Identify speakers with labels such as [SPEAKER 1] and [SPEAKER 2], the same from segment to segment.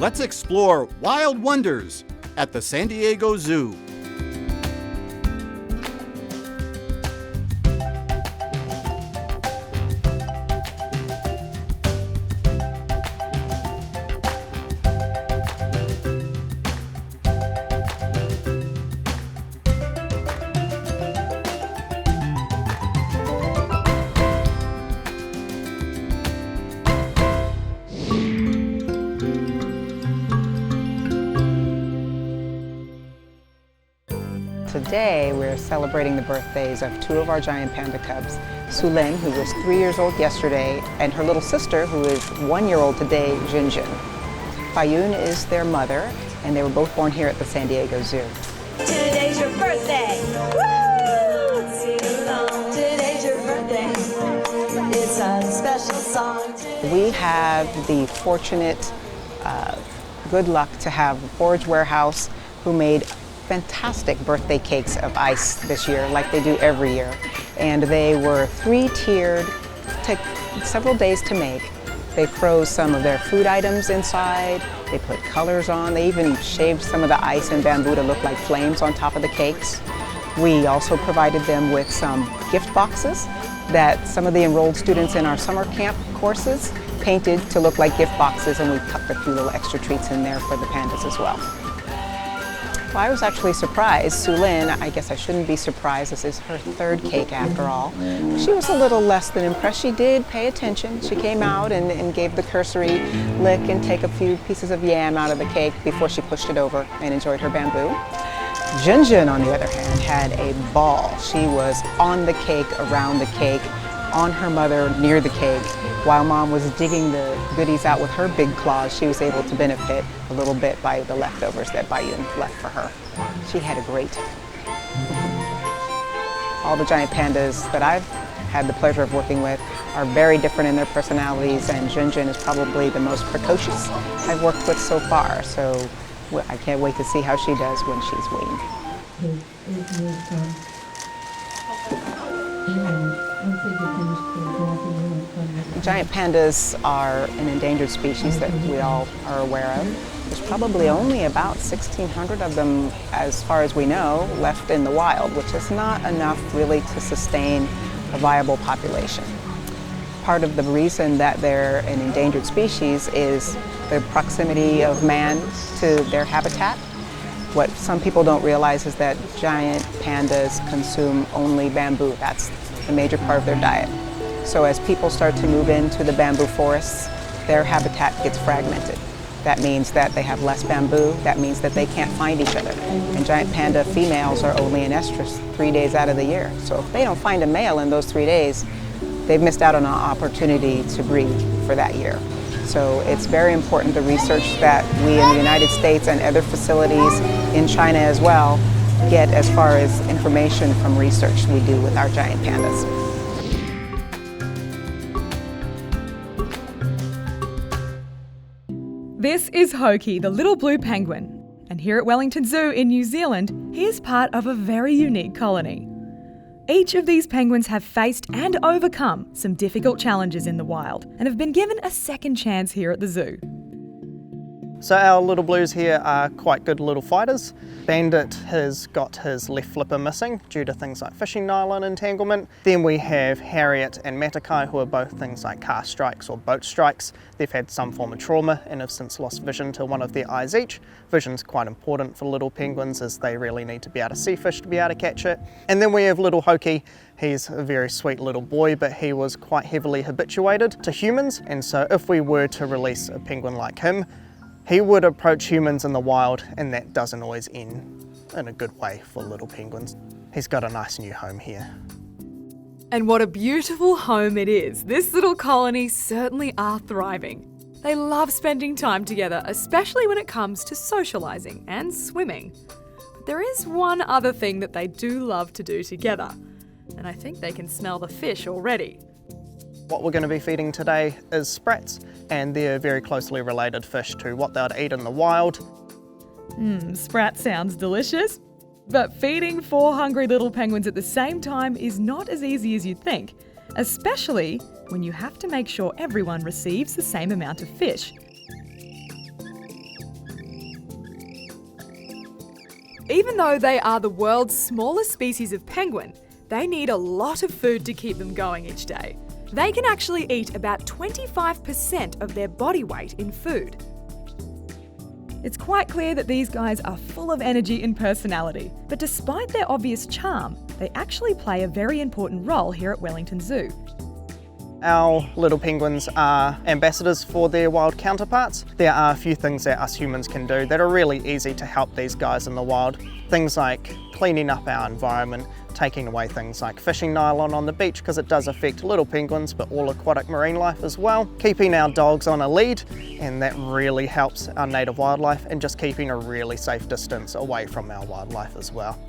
[SPEAKER 1] let's explore wild wonders at the San Diego Zoo.
[SPEAKER 2] Today, we're celebrating the birthdays of two of our giant panda cubs, Sulin, who was 3 years old yesterday, and her little sister, who is 1 year old today, Jinjin. Fayun is their mother, and they were both born here at the San Diego Zoo.
[SPEAKER 3] Today's your birthday! Woo! Today's your birthday. It's a special song.
[SPEAKER 2] We have the fortunate good luck to have Forage Warehouse, who made fantastic birthday cakes of ice this year, like they do every year. And they were 3-tiered, take several days to make. They froze some of their food items inside, they put colors on, they even shaved some of the ice and bamboo to look like flames on top of the cakes. We also provided them with some gift boxes that some of the enrolled students in our summer camp courses painted to look like gift boxes, and we tucked a few little extra treats in there for the pandas as well. Well, I was actually surprised. Sulin, I guess I shouldn't be surprised, this is her third cake after all. She was a little less than impressed. She did pay attention. She came out and gave the cursory lick and take a few pieces of yam out of the cake before she pushed it over and enjoyed her bamboo. Jinjin, on the other hand, had a ball. She was on the cake, around the cake, on her mother, near the cake. While Mom was digging the goodies out with her big claws, she was able to benefit a little bit by the leftovers that Bayun left for her. She had a great time. All the giant pandas that I've had the pleasure of working with are very different in their personalities, and Jinjin is probably the most precocious I've worked with so far, so I can't wait to see how she does when she's weaned. Giant pandas are an endangered species that we all are aware of. There's probably only about 1,600 of them, as far as we know, left in the wild, which is not enough really to sustain a viable population. Part of the reason that they're an endangered species is the proximity of man to their habitat. What some people don't realize is that giant pandas consume only bamboo. That's the major part of their diet. So as people start to move into the bamboo forests, their habitat gets fragmented. That means that they have less bamboo. That means that they can't find each other. And giant panda females are only in estrus 3 days out of the year. So if they don't find a male in those 3 days, they've missed out on an opportunity to breed for that year. So it's very important, the research that we in the United States and other facilities in China as well get as far as information from research we do with our giant pandas.
[SPEAKER 4] This is Hoki, the little blue penguin. And here at Wellington Zoo in New Zealand, he is part of a very unique colony. Each of these penguins have faced and overcome some difficult challenges in the wild and have been given a second chance here at the zoo.
[SPEAKER 5] So our little blues here are quite good little fighters. Bandit has got his left flipper missing due to things like fishing nylon entanglement. Then we have Harriet and Matakai, who are both things like car strikes or boat strikes. They've had some form of trauma and have since lost vision to one of their eyes each. Vision's quite important for little penguins, as they really need to be able to see fish to be able to catch it. And then we have little Hoki. He's a very sweet little boy, but he was quite heavily habituated to humans, and so if we were to release a penguin like him, he would approach humans in the wild, and that doesn't always end in a good way for little penguins. He's got a nice new home here.
[SPEAKER 4] And what a beautiful home it is. This little colony certainly are thriving. They love spending time together, especially when it comes to socialising and swimming. But there is one other thing that they do love to do together, and I think they can smell the fish already.
[SPEAKER 5] What we're going to be feeding today is sprats, and they're very closely related fish to what they'd eat in the wild.
[SPEAKER 4] Sprat sounds delicious. But feeding 4 hungry little penguins at the same time is not as easy as you'd think, especially when you have to make sure everyone receives the same amount of fish. Even though they are the world's smallest species of penguin, they need a lot of food to keep them going each day. They can actually eat about 25% of their body weight in food. It's quite clear that these guys are full of energy and personality, but despite their obvious charm, they actually play a very important role here at Wellington Zoo.
[SPEAKER 5] Our little penguins are ambassadors for their wild counterparts. There are a few things that us humans can do that are really easy to help these guys in the wild. Things like cleaning up our environment, taking away things like fishing nylon on the beach because it does affect little penguins but all aquatic marine life as well. Keeping our dogs on a lead, and that really helps our native wildlife, and just keeping a really safe distance away from our wildlife as well.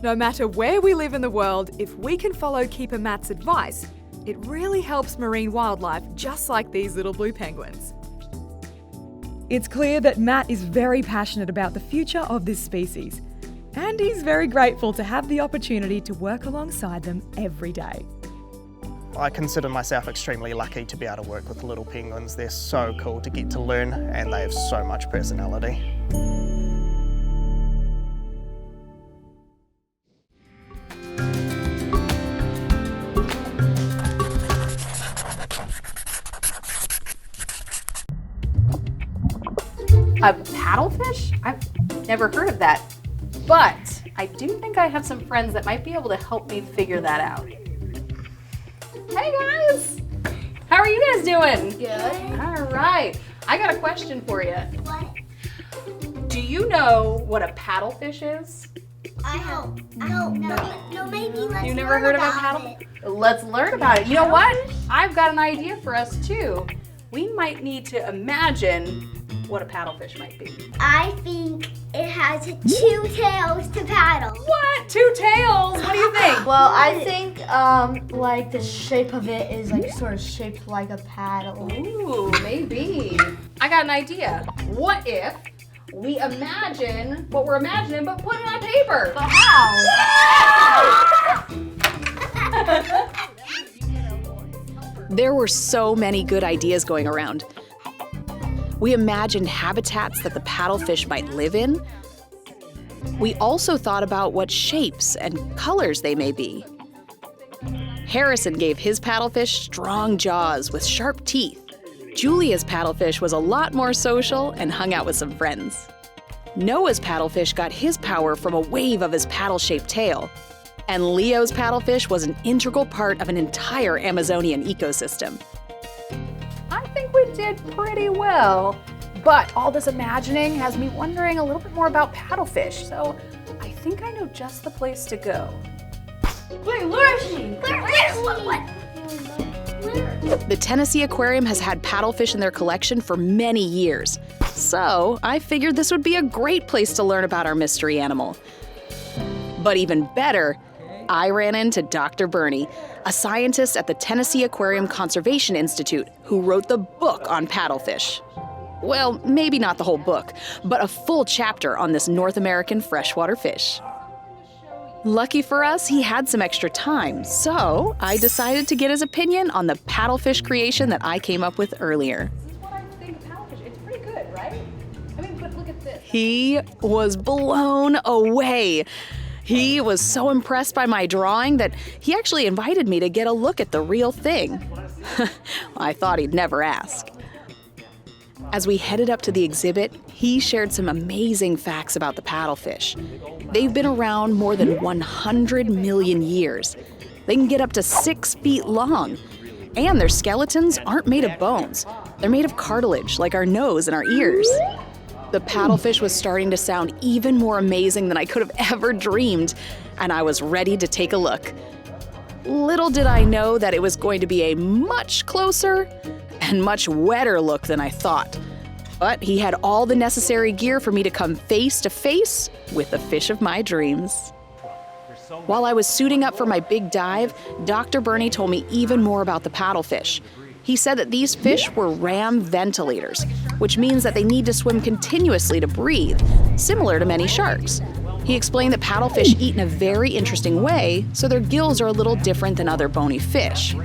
[SPEAKER 4] No matter where we live in the world, if we can follow Keeper Matt's advice, it really helps marine wildlife just like these little blue penguins. It's clear that Matt is very passionate about the future of this species, and he's very grateful to have the opportunity to work alongside them every day.
[SPEAKER 5] I consider myself extremely lucky to be able to work with little penguins. They're so cool to get to learn, and they have so much personality.
[SPEAKER 6] A paddlefish? I've never heard of that, but I do think I have some friends that might be able to help me figure that out. Hey guys! How are you guys doing?
[SPEAKER 3] Good.
[SPEAKER 6] All right, I got a question for you.
[SPEAKER 3] What?
[SPEAKER 6] Do you know what a paddlefish is?
[SPEAKER 3] No, maybe let's
[SPEAKER 6] You never
[SPEAKER 3] learn
[SPEAKER 6] heard of a
[SPEAKER 3] about
[SPEAKER 6] paddle?
[SPEAKER 3] it.
[SPEAKER 6] Let's learn about it. You know what? I've got an idea for us too. We might need to imagine what a paddlefish might be.
[SPEAKER 3] I think it has 2 tails to paddle.
[SPEAKER 6] What? 2 tails? What do you think?
[SPEAKER 7] Well, I think like the shape of it is like sort of shaped like a paddle.
[SPEAKER 6] Ooh, maybe. I got an idea. What if we imagine what we're imagining but put it on paper?
[SPEAKER 7] But how?
[SPEAKER 8] There were so many good ideas going around. We imagined habitats that the paddlefish might live in. We also thought about what shapes and colors they may be. Harrison gave his paddlefish strong jaws with sharp teeth. Julia's paddlefish was a lot more social and hung out with some friends. Noah's paddlefish got his power from a wave of his paddle-shaped tail. And Leo's paddlefish was an integral part of an entire Amazonian ecosystem.
[SPEAKER 6] I think we did pretty well, but all this imagining has me wondering a little bit more about paddlefish, so I think I know just the place to go.
[SPEAKER 7] Wait, where is she?
[SPEAKER 3] What?
[SPEAKER 8] The Tennessee Aquarium has had paddlefish in their collection for many years, so I figured this would be a great place to learn about our mystery animal. But even better, I ran into Dr. Bernie, a scientist at the Tennessee Aquarium Conservation Institute who wrote the book on paddlefish. Well, maybe not the whole book, but a full chapter on this North American freshwater fish. Lucky for us, he had some extra time, so I decided to get his opinion on the paddlefish creation that I came up with earlier.
[SPEAKER 6] This is what I think of paddlefish. It's pretty good, right? I mean, but look at this.
[SPEAKER 8] He was blown away. He was so impressed by my drawing that he actually invited me to get a look at the real thing. I thought he'd never ask. As we headed up to the exhibit, he shared some amazing facts about the paddlefish. They've been around more than 100 million years. They can get up to 6 feet long. And their skeletons aren't made of bones. They're made of cartilage, like our nose and our ears. The paddlefish was starting to sound even more amazing than I could have ever dreamed, and I was ready to take a look. Little did I know that it was going to be a much closer and much wetter look than I thought. But he had all the necessary gear for me to come face to face with the fish of my dreams. While I was suiting up for my big dive, Dr. Bernie told me even more about the paddlefish. He said that these fish were ram ventilators, which means that they need to swim continuously to breathe, similar to many sharks. He explained that paddlefish eat in a very interesting way, so their gills are a little different than other bony fish.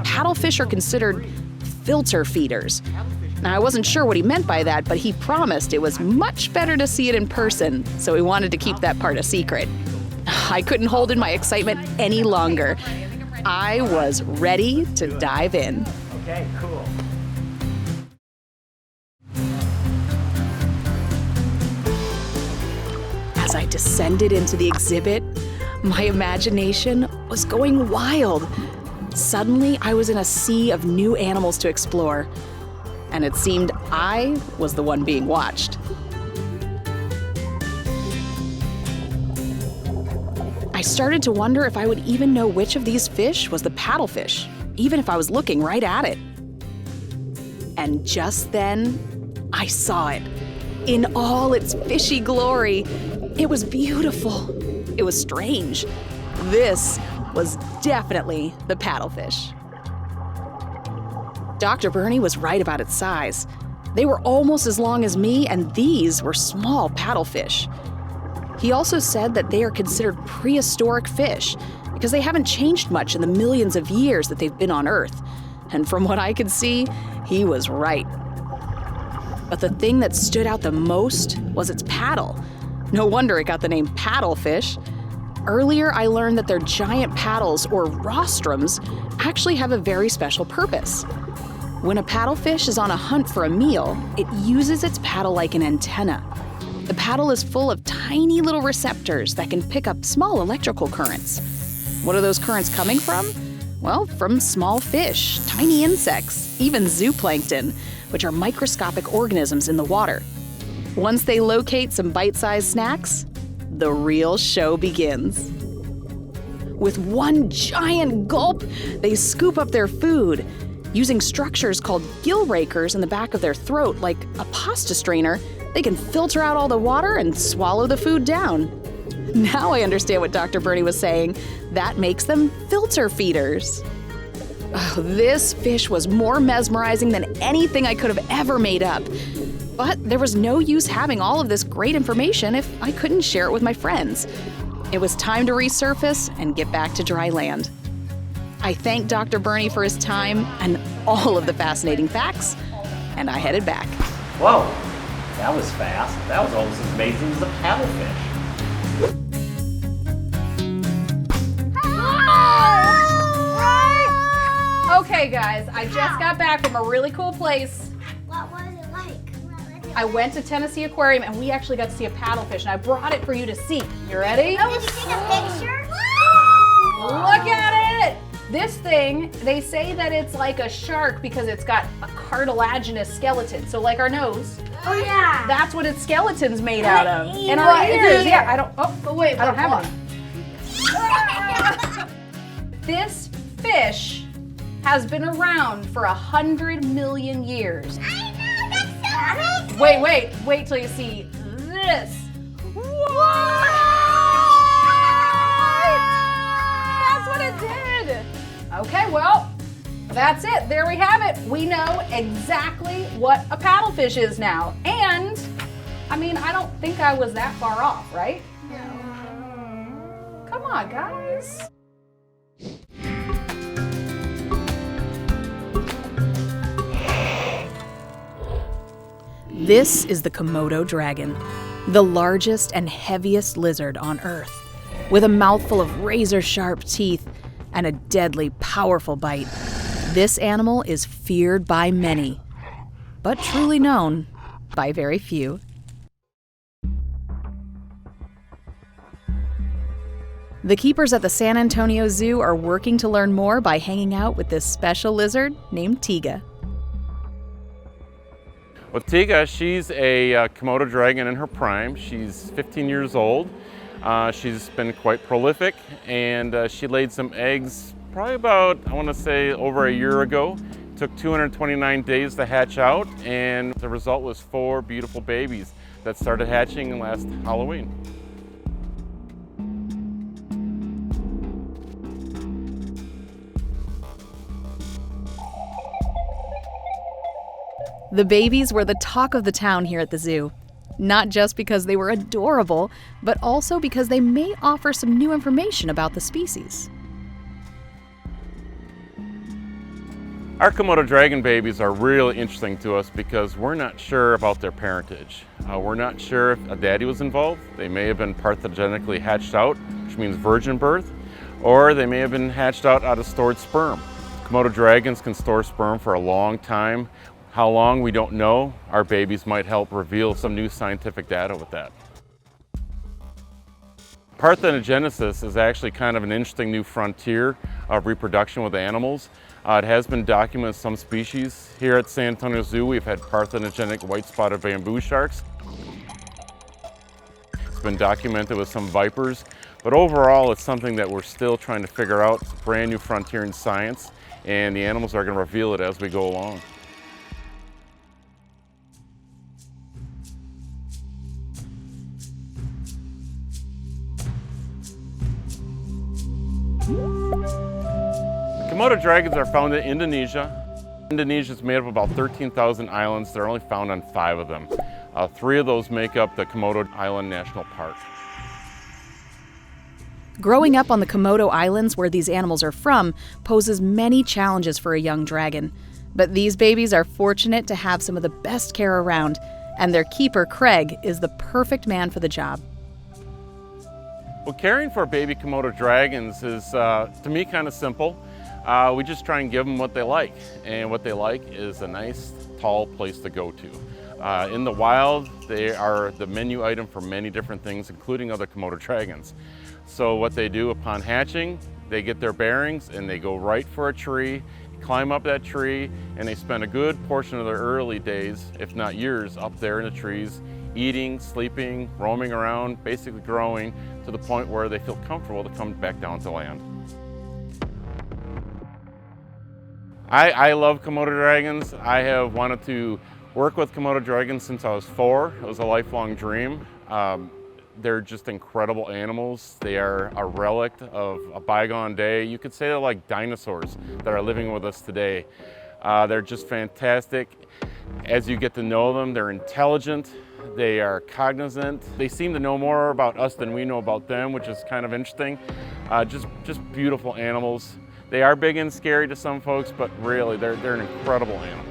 [SPEAKER 8] Paddlefish are considered filter feeders. Now, I wasn't sure what he meant by that, but he promised it was much better to see it in person, so he wanted to keep that part a secret. I couldn't hold in my excitement any longer. I was ready to dive in.
[SPEAKER 5] Okay, cool.
[SPEAKER 8] As I descended into the exhibit, my imagination was going wild. Suddenly, I was in a sea of new animals to explore, and it seemed I was the one being watched. I started to wonder if I would even know which of these fish was the paddlefish, even if I was looking right at it. And just then, I saw it. In all its fishy glory, it was beautiful. It was strange. This was definitely the paddlefish. Dr. Bernie was right about its size. They were almost as long as me, and these were small paddlefish. He also said that they are considered prehistoric fish because they haven't changed much in the millions of years that they've been on Earth. And from what I could see, he was right. But the thing that stood out the most was its paddle. No wonder it got the name paddlefish. Earlier, I learned that their giant paddles, or rostrums, actually have a very special purpose. When a paddlefish is on a hunt for a meal, it uses its paddle like an antenna. The paddle is full of tiny little receptors that can pick up small electrical currents. What are those currents coming from? Well, from small fish, tiny insects, even zooplankton, which are microscopic organisms in the water. Once they locate some bite-sized snacks, the real show begins. With one giant gulp, they scoop up their food. Using structures called gill rakers in the back of their throat, like a pasta strainer, they can filter out all the water and swallow the food down. Now I understand what Dr. Bernie was saying. That makes them filter feeders. Oh, this fish was more mesmerizing than anything I could have ever made up. But there was no use having all of this great information if I couldn't share it with my friends. It was time to resurface and get back to dry land. I thanked Dr. Bernie for his time and all of the fascinating facts, and I headed back.
[SPEAKER 9] Whoa, that was fast. That was almost as amazing as a paddlefish.
[SPEAKER 6] Okay, guys, I just got back from a really cool place.
[SPEAKER 3] What was it like?
[SPEAKER 6] I went to Tennessee Aquarium, and we actually got to see a paddlefish, and I brought it for you to see. You ready?
[SPEAKER 3] Did you take a picture?
[SPEAKER 6] Look at it! This thing, they say that it's like a shark because it's got a cartilaginous skeleton. So like our nose.
[SPEAKER 3] Oh yeah.
[SPEAKER 6] That's what its skeleton's made out of.
[SPEAKER 3] And
[SPEAKER 6] our
[SPEAKER 3] ears.
[SPEAKER 6] Yeah, I don't. Oh,
[SPEAKER 7] wait,
[SPEAKER 6] I don't have
[SPEAKER 7] what?
[SPEAKER 6] any. This fish has been around for 100 million years.
[SPEAKER 3] I know, that's so amazing.
[SPEAKER 6] Wait till you see this. That's what it did. Okay, well, that's it. There we have it. We know exactly what a paddlefish is now. And, I mean, I don't think I was that far off, right? No. Come on, guys.
[SPEAKER 8] This is the Komodo Dragon, the largest and heaviest lizard on Earth, with a mouthful of razor-sharp teeth and a deadly, powerful bite. This animal is feared by many, but truly known by very few. The keepers at the San Antonio Zoo are working to learn more by hanging out with this special lizard named Tiga.
[SPEAKER 10] Well, Tiga, she's a Komodo Dragon in her prime. She's 15 years old. She's been quite prolific, and she laid some eggs probably about, I want to say, over a year ago. It took 229 days to hatch out, and the result was 4 beautiful babies that started hatching last Halloween.
[SPEAKER 8] The babies were the talk of the town here at the zoo. Not just because they were adorable, but also because they may offer some new information about the species.
[SPEAKER 10] Our Komodo Dragon babies are really interesting to us because we're not sure about their parentage. We're not sure if a daddy was involved. They may have been parthenogenically hatched out, which means virgin birth, or they may have been hatched out of stored sperm. Komodo dragons can store sperm for a long time. How long, we don't know. Our babies might help reveal some new scientific data with that. Parthenogenesis is actually kind of an interesting new frontier of reproduction with animals. It has been documented in some species. Here at San Antonio Zoo, we've had parthenogenic white-spotted bamboo sharks. It's been documented with some vipers, but overall it's something that we're still trying to figure out. It's a brand new frontier in science, and the animals are going to reveal it as we go along. Komodo dragons are found in Indonesia. Indonesia is made up of about 13,000 islands. They're only found on 5 of them. 3 of those make up the Komodo Island National Park.
[SPEAKER 8] Growing up on the Komodo Islands, where these animals are from, poses many challenges for a young dragon. But these babies are fortunate to have some of the best care around, and their keeper, Craig, is the perfect man for the job.
[SPEAKER 10] Well, caring for baby Komodo dragons is, to me, kind of simple. We just try and give them what they like, and what they like is a nice, tall place to go to. In the wild, they are the menu item for many different things, including other Komodo dragons. So what they do upon hatching, they get their bearings and they go right for a tree, climb up that tree, and they spend a good portion of their early days, if not years, up there in the trees, eating, sleeping, roaming around, basically growing to the point where they feel comfortable to come back down to land. I love Komodo dragons. I have wanted to work with Komodo dragons since I was 4. It was a lifelong dream. They're just incredible animals. They are a relic of a bygone day. You could say they're like dinosaurs that are living with us today. They're just fantastic. As you get to know them, they're intelligent. They are cognizant. They seem to know more about us than we know about them, which is kind of interesting. Just beautiful animals. They are big and scary to some folks, but really, they're an incredible animal.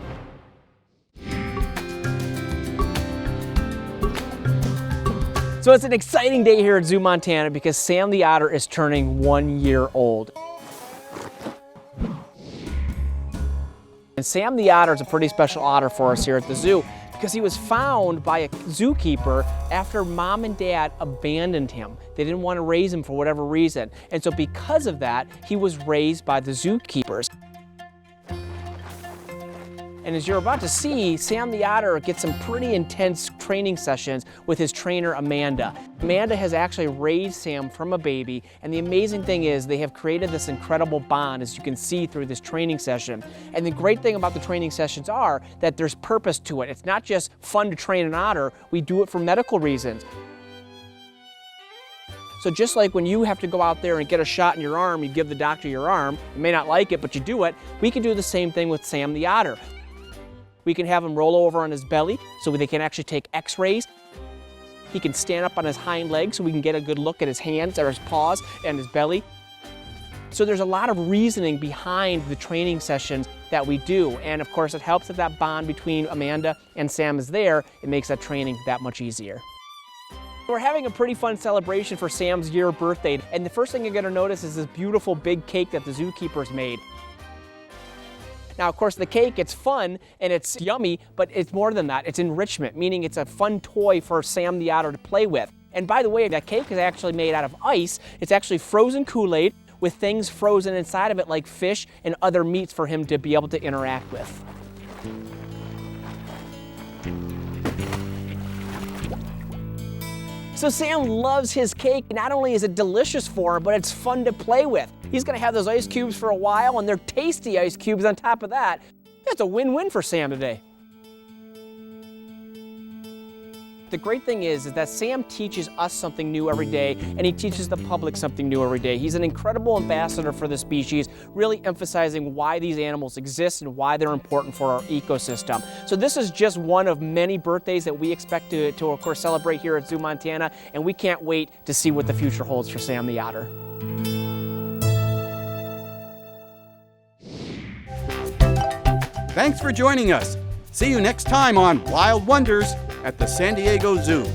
[SPEAKER 11] So it's an exciting day here at Zoo Montana because Sam the Otter is turning 1 year old. And Sam the Otter is a pretty special otter for us here at the zoo because he was found by a zookeeper after mom and dad abandoned him. They didn't want to raise him for whatever reason. And so because of that, he was raised by the zookeepers. And as you're about to see, Sam the Otter gets some pretty intense training sessions with his trainer, Amanda. Amanda has actually raised Sam from a baby, and the amazing thing is they have created this incredible bond, as you can see through this training session. And the great thing about the training sessions are that there's purpose to it. It's not just fun to train an otter, we do it for medical reasons. So just like when you have to go out there and get a shot in your arm, you give the doctor your arm, you may not like it, but you do it, we can do the same thing with Sam the Otter. We can have him roll over on his belly so they can actually take x-rays. He can stand up on his hind legs so we can get a good look at his hands or his paws and his belly. So there's a lot of reasoning behind the training sessions that we do. And of course, it helps that bond between Amanda and Sam is there. It makes that training that much easier. We're having a pretty fun celebration for Sam's year birthday. And the first thing you're gonna notice is this beautiful big cake that the zookeepers made. Now, of course, the cake, it's fun and it's yummy, but it's more than that. It's enrichment, meaning it's a fun toy for Sam the Otter to play with. And by the way, that cake is actually made out of ice. It's actually frozen Kool-Aid with things frozen inside of it like fish and other meats for him to be able to interact with. So Sam loves his cake. Not only is it delicious for him, but it's fun to play with. He's gonna have those ice cubes for a while, and they're tasty ice cubes on top of that. That's a win-win for Sam today. The great thing is that Sam teaches us something new every day, and he teaches the public something new every day. He's an incredible ambassador for the species, really emphasizing why these animals exist and why they're important for our ecosystem. So this is just one of many birthdays that we expect to of course, celebrate here at Zoo Montana, and we can't wait to see what the future holds for Sam the Otter.
[SPEAKER 1] Thanks for joining us. See you next time on Wild Wonders at the San Diego Zoo.